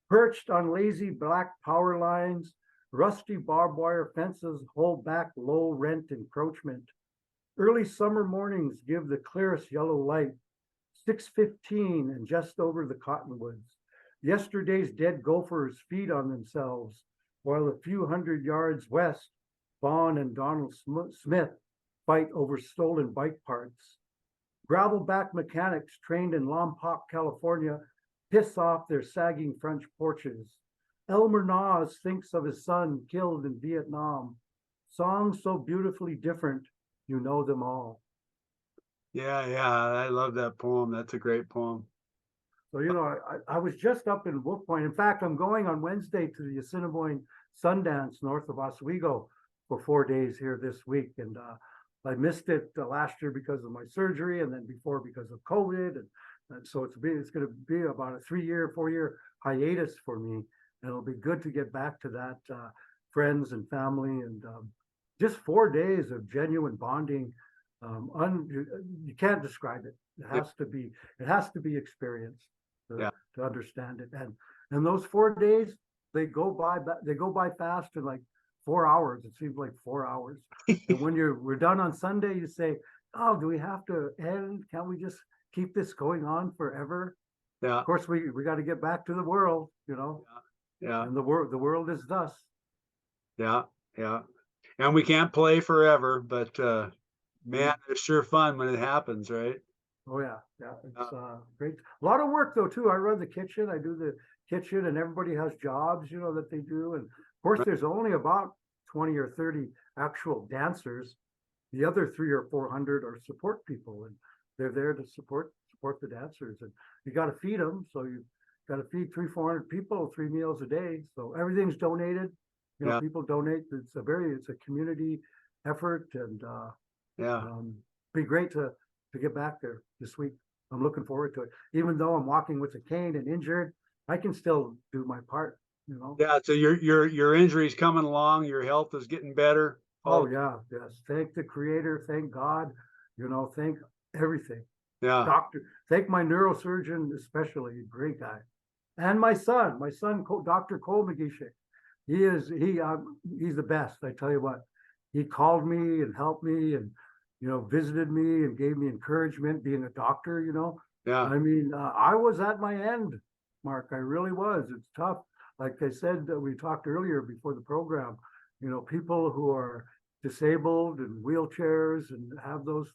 Perched on lazy black power lines, rusty barbed wire fences hold back low rent encroachment. Early summer mornings give the clearest yellow light. 6:15 and just over the cottonwoods. Yesterday's dead gophers feed on themselves, while a few hundred yards west, Vaughn and Donald Smith fight over stolen bike parts. Gravelback mechanics trained in Lompoc, California, piss off their sagging French porches. Elmer Nas thinks of his son killed in Vietnam. Songs so beautifully different, you know them all. Yeah. I love that poem. That's a great poem. So, I was just up in Wolf Point. In fact, I'm going on Wednesday to the Assiniboine Sundance north of Oswego for 4 days here this week. And I missed it last year because of my surgery, and then before because of COVID. And so it's going to be about a 4-year hiatus for me. And it'll be good to get back to that, friends and family, and just 4 days of genuine bonding. You can't describe it. It has to be experienced to understand it. And those 4 days, they go by fast in like 4 hours. It seems like 4 hours. And when we're done on Sunday, you say, "Oh, do we have to end? Can't we just keep this going on forever?" Yeah. Of course, we got to get back to the world, Yeah. And the world is thus. Yeah. And we can't play forever, but man, Mhm. it's sure fun when it happens, right? Oh yeah, yeah, Uh, it's great. A lot of work though too. I run the kitchen. I do the kitchen, and everybody has jobs, that they do. And of course, right. there's only about 20 or 30 actual dancers. The other 300 or 400 are support people, and they're there to support the dancers. And you got to feed them, so you got to feed 300, 400 people 3 meals a day. So everything's donated. Yeah, People donate. It's a community effort, and yeah. be great to get back there this week. I'm looking forward to it. Even though I'm walking with a cane and injured, I can still do my part. Yeah, so your injury's coming along, your health is getting better. Oh All yeah, yes. Thank the creator, thank God, thank everything. yeah, Doctor, thank my neurosurgeon, especially, great guy. And my son, Dr. Cole McGeshick. He's the best. I tell you what, he called me and helped me and, visited me and gave me encouragement being a doctor. yeah, I mean, I was at my end, Mark. I really was. It's tough. Like I said, we talked earlier before the program, people who are disabled and wheelchairs and have those.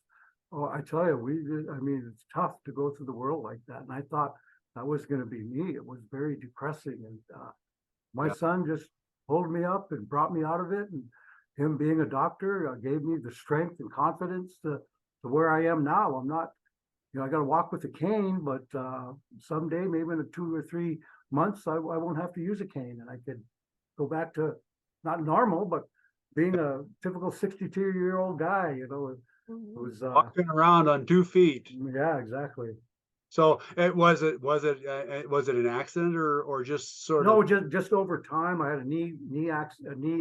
Oh, I tell you, I mean, it's tough to go through the world like that. And I thought that was going to be me. It was very depressing. And my yeah, son just pulled me up and brought me out of it. And him being a doctor gave me the strength and confidence to where I am now. I'm not, I got to walk with a cane, but someday, maybe in 2 or 3 months, I won't have to use a cane, and I could go back to not normal, but being a typical 62-year-old guy. It was walking around on 2 feet. yeah, exactly. So was it an accident or just sort of? No, just over time. I had a knee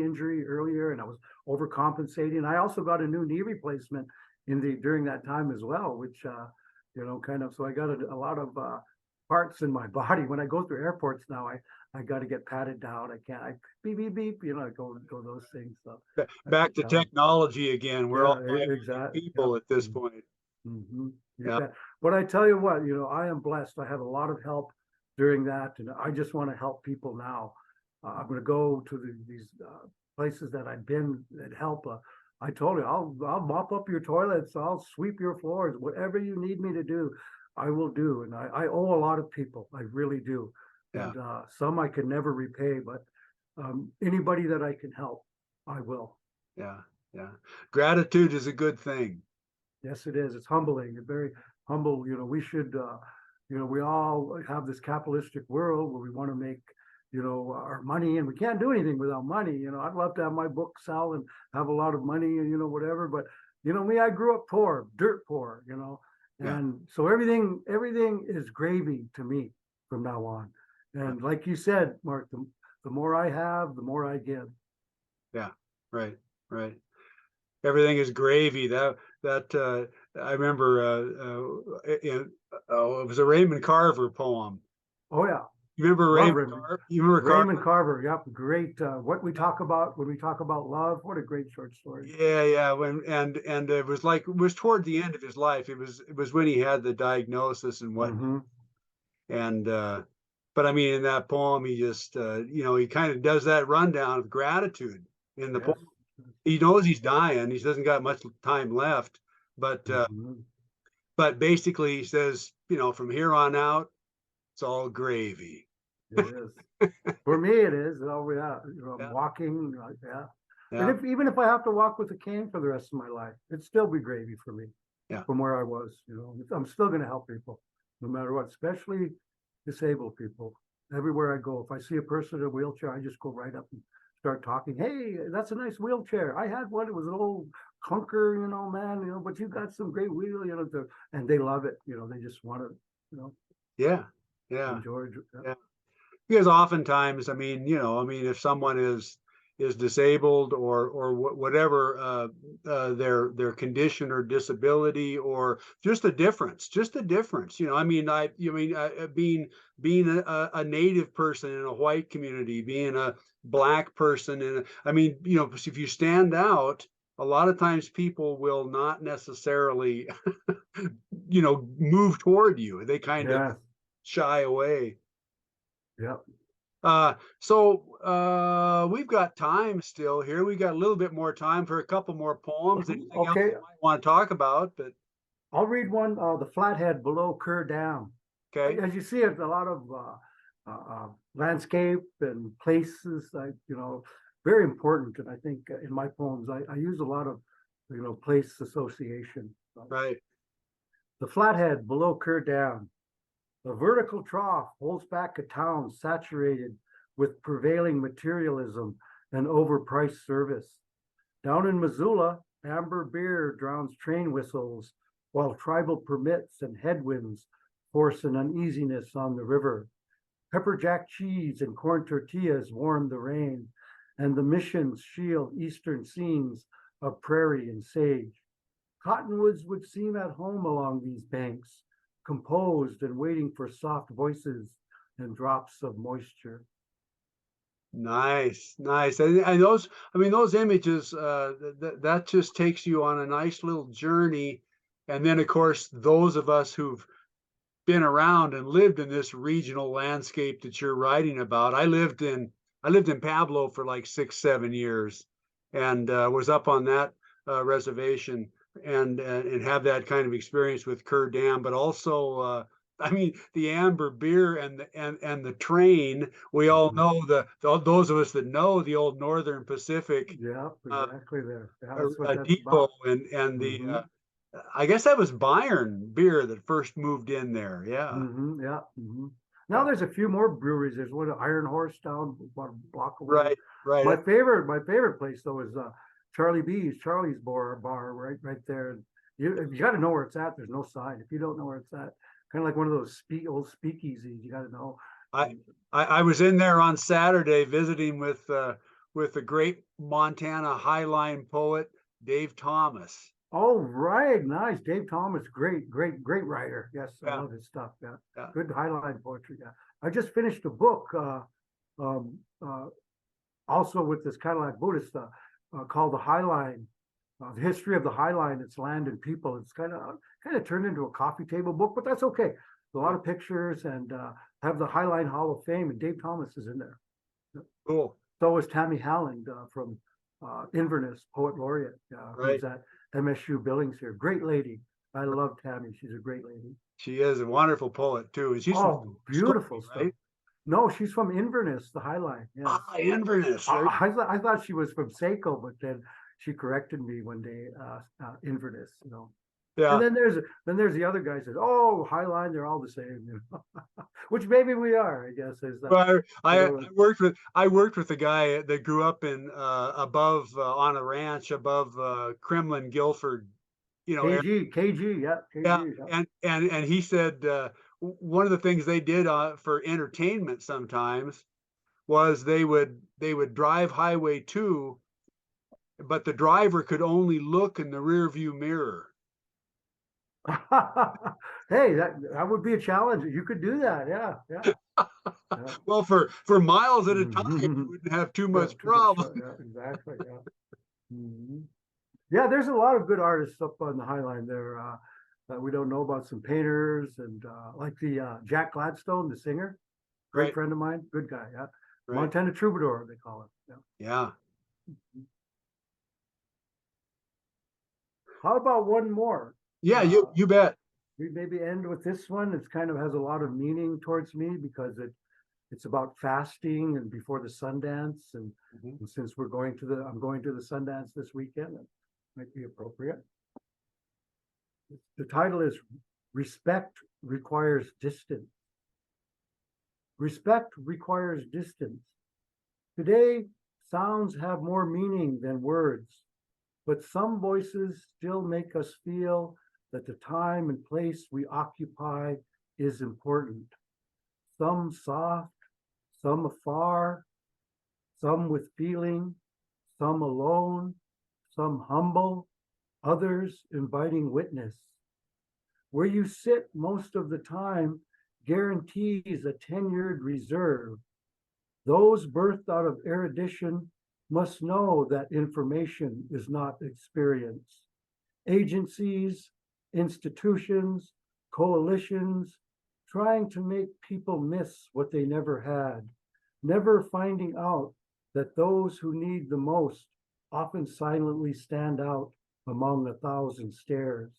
injury earlier, and I was overcompensating. I also got a new knee replacement during that time as well, which kind of. So I got a lot of parts in my body. When I go through airports now, I got to get patted down. I can't. I beep beep beep. Go those things. So that's Back a to challenge. technology again. We're Yeah, all 5 million exactly. people Yep. at this point. Mm-hmm. You Yeah, bet. But I tell you what, I am blessed. I had a lot of help during that, and I just want to help people now. I'm going to go to these places that I've been that help. I told you, I'll mop up your toilets, I'll sweep your floors, whatever you need me to do, I will do. And I owe a lot of people, I really do. yeah, And some I can never repay, but anybody that I can help, I will. yeah, yeah. Gratitude is a good thing. Yes, it is. It's humbling. It's very humble. We should, we all have this capitalistic world where we want to make, our money, and we can't do anything without money. I'd love to have my book sell and have a lot of money and, whatever. But, me, I grew up poor, dirt poor. Yeah, And so everything is gravy to me from now on. yeah, And like you said, Mark, the more I have, the more I give. yeah. Right, right. Everything is gravy. That I remember. Oh, it was a Raymond Carver poem. Oh yeah. You remember Love Raymond Raymond. Carver? You remember Raymond Carver? Carver. Yep. Great. What we talk about when we talk about love. What a great short story. Yeah, yeah. And it was like it was toward the end of his life. It was when he had the diagnosis and whatnot. Mm-hmm. And but I mean, in that poem, he just he kind of does that rundown of gratitude in the Yes. poem. He knows he's dying. He doesn't got much time left, but Mm-hmm. but basically he says, from here on out, it's all gravy. It is. For me, it is. Oh yeah. I'm Yeah, walking. Yeah. And yeah, even if I have to walk with a cane for the rest of my life, it'd still be gravy for me yeah, from where I was. I'm still going to help people no matter what, especially disabled people. Everywhere I go, if I see a person in a wheelchair, I just go right up and start talking. Hey, that's a nice wheelchair. I had one. It was an old clunker, man. But you got some great wheel. And they love it. They just want to, yeah, yeah, enjoy. yeah. Because oftentimes, if someone is disabled or whatever their condition or disability or just a difference. Being a native person in a white community, being a black person, and if you stand out, a lot of times people will not necessarily, move toward you. They kind of Yes. shy away. Yeah. We've got time still here. We got a little bit more time for a couple more poems. Anything else Okay, you might want to talk about? But I'll read one, The Flathead Below Kerr Dam. okay, As you see, it's a lot of landscape and places, very important. And I think in my poems, I use a lot of, place association. right. The Flathead Below Kerr Dam. The vertical trough holds back a town saturated with prevailing materialism and overpriced service. Down in Missoula, amber beer drowns train whistles, while tribal permits and headwinds force an uneasiness on the river. Pepper jack cheese and corn tortillas warm the rain, and the missions shield eastern scenes of prairie and sage. Cottonwoods would seem at home along these banks, composed and waiting for soft voices and drops of moisture. Nice, nice. And those, I mean, those images, that just takes you on a nice little journey. And then, of course, those of us who've been around and lived in this regional landscape that you're writing about. I lived in Pablo for like 6, 7 years, and was up on that reservation and have that kind of experience with Kerr Dam, but also. I mean, the amber beer and the train. We all Mhm. know those of us that know the old Northern Pacific Yeah, uh, exactly there. Yeah, that's what that's depot about. and the Hmm. I guess that was Byron beer that first moved in there. Yeah. Yeah. Now Yeah. there's a few more breweries. There's one at Iron Horse down about a block away. Right. Right. My favorite place though is Charlie's bar right there. You got to know where it's at. There's no sign. If you don't know where it's at, kind of like one of those old speakeasies. You got to know. I, I was in there on Saturday visiting with the great Montana Highline poet Dave Thomas. Oh, right. Nice. Dave Thomas, great writer. Yes, I Yeah. love his stuff. Yeah. Yeah. Good highline poetry. Yeah. I just finished a book, um, uh, also with this Cadillac Buddhist, called The Highline, the history of the Highline, its land and people. It's kind of turned into a coffee table book, but that's okay. A lot of pictures and have the Highline Hall of Fame, and Dave Thomas is in there. Cool. So is Tammy Howland from Inverness, Poet Laureate, Right. who's at MSU Billings here. Great lady. I love Tammy. She's a great lady. She is a wonderful poet too. And she's Oh, from beautiful Skokie, stuff. right? No, she's from Inverness, the Highline. Yes. Ah, Inverness. I thought she was from Saco, but then she corrected me one day, Inverness, And Yeah. then there's the other guy says, "Oh, Highline, they're all the same," which maybe we are, I guess. Is that Well, I know, worked with a guy that grew up in above on a ranch above Kremlin, Guilford, KG, yeah, yeah, KG, yeah. and he said one of the things they did for entertainment sometimes was they would drive Highway 2, but the driver could only look in the rear view mirror. Hey, that would be a challenge. You could do that, yeah, yeah. Well, for miles at a time, Yeah. you wouldn't have too Yeah, much too much, problem. yeah, exactly, yeah. Yeah, there's a lot of good artists up on the Highline there that we don't know about. Some painters and like the Jack Gladstone, the singer, great Right, friend of mine, good guy, yeah. right. Montana Troubadour, they call him. Yeah. Yeah. How about one more? Yeah, Uh, you bet. we maybe end with this one. It's kind of has a lot of meaning towards me because it's about fasting and before the Sundance, and Mhm. since I'm going to the Sundance this weekend, it might be appropriate. The title is Respect Requires Distance. Respect requires distance. Today, sounds have more meaning than words, but some voices still make us feel that the time and place we occupy is important. Some soft, some afar, some with feeling, some alone, some humble, others inviting witness. Where you sit most of the time guarantees a tenured reserve. Those birthed out of erudition must know that information is not experience. Agencies, institutions, coalitions, trying to make people miss what they never had. never finding out that those who need the most often silently stand out among 1,000 stares.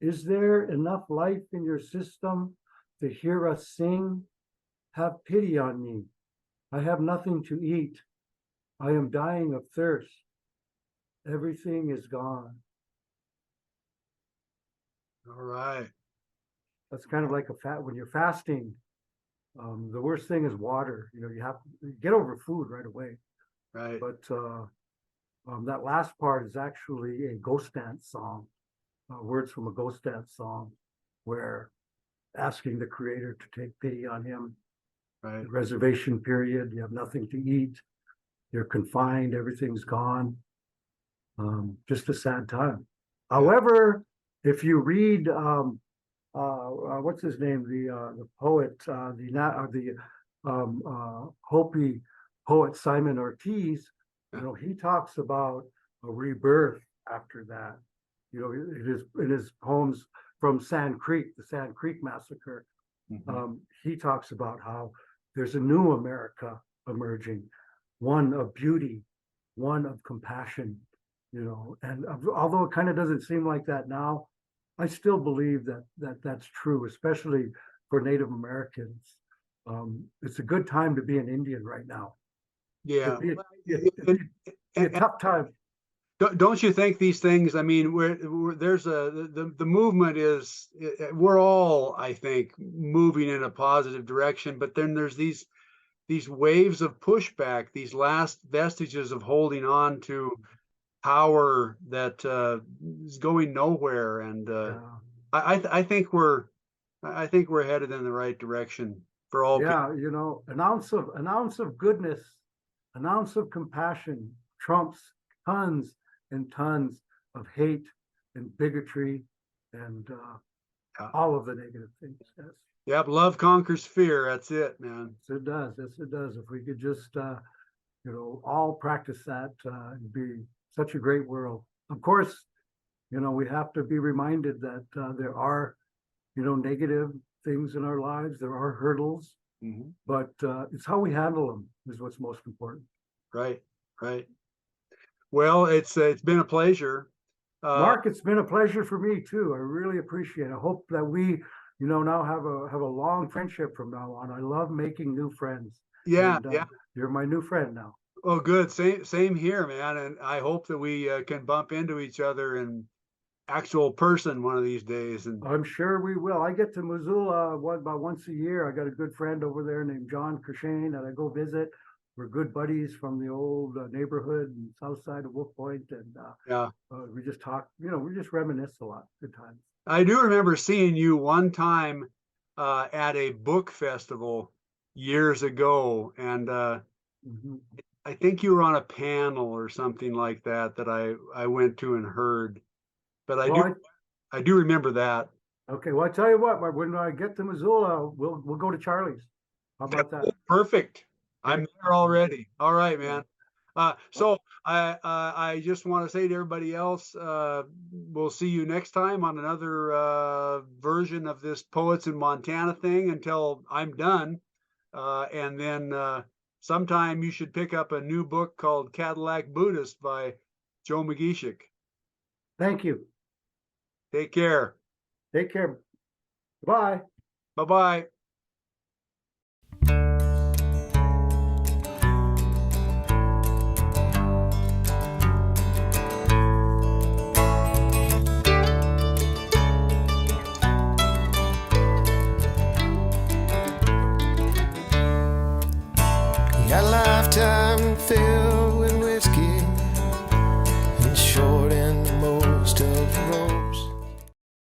Is there enough life in your system to hear us sing? Have pity on me. I have nothing to eat. I am dying of thirst. Everything is gone. All right. That's kind of like when you're fasting. The worst thing is water. You have to get over food right away. Right. But that last part is actually a ghost dance song, words from a ghost dance song, where asking the creator to take pity on him. Right. The reservation period, you have nothing to eat, you're confined, everything's gone. Just a sad time. Yeah. However, if you read what's his name, the poet, the Hopi poet Simon Ortiz, he talks about a rebirth after that. In his poems from Sand Creek, the Sand Creek massacre, he talks about how there's a new America emerging, one of beauty, one of compassion, and although it kind of doesn't seem like that now, I still believe that's true, especially for Native Americans. It's a good time to be an Indian right now. Yeah. It's a tough time. Don't you think these things, I mean, there's the movement is, we're all, I think, moving in a positive direction, but then there's these waves of pushback, these last vestiges of holding on to power that is going nowhere. And I think we're headed in the right direction for all people. An ounce of goodness, an ounce of compassion trumps tons and tons of hate and bigotry and all of the negative things. Yes. Yep, love conquers fear. That's it, man. Yes, it does. Yes, it does. If we could just all practice that, it'd be such a great world. Of course, we have to be reminded that there are, negative things in our lives. There are hurdles, but it's how we handle them is what's most important. Right, right. Well, it's been a pleasure. Mark, it's been a pleasure for me too. I really appreciate it. I hope that we, now have a long friendship from now on. I love making new friends. Yeah, and, yeah. You're my new friend now. Oh, good. Same here, man. And I hope that we can bump into each other in actual person one of these days. And I'm sure we will. I get to Missoula about once a year. I got a good friend over there named John Kershane that I go visit. We're good buddies from the old neighborhood and south side of Wolf Point, and we just talk. We just reminisce a lot. Good times. I do remember seeing you one time at a book festival years ago, and I think you were on a panel or something like that I went to and heard. But I do remember that. Okay, well, I tell you what, when I get to Missoula, we'll go to Charlie's. How about that? Perfect. I'm there already. All right, man. So I just want to say to everybody else, we'll see you next time on another version of this Poets in Montana thing until I'm done. And then sometime you should pick up a new book called Cadillac Buddhist by Joe McGeshick. Thank you. Take care. Take care. Bye. Bye-bye. Got a lifetime filled